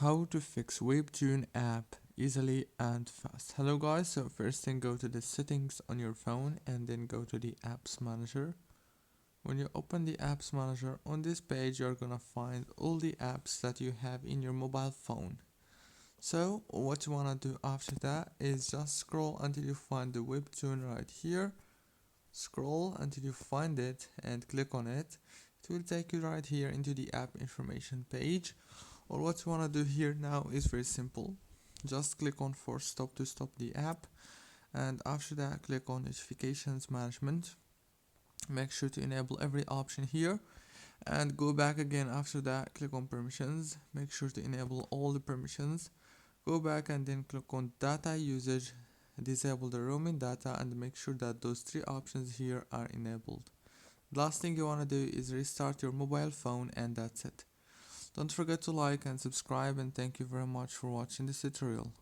how to fix Webtoon app easily and fast. Hello guys, so first thing go to the settings on your phone and then go to the apps manager. When you open the apps manager, on this page you're gonna find all the apps that you have in your mobile phone. So what you wanna do after that is just scroll until you find the Webtoon right here. Scroll until you find it and click on it. It will take you right here into the app information page. Or what you want to do here now is very simple. Just click on force stop to stop the app, and after that click on notifications management. Make sure to enable every option here and go back again. After that click on permissions, make sure to enable all the permissions. Go back and then click on data usage, disable the roaming data, and make sure that those three options here are enabled. Last thing you want to do is restart your mobile phone, and that's it. Don't forget to like and subscribe, and thank you very much for watching this tutorial.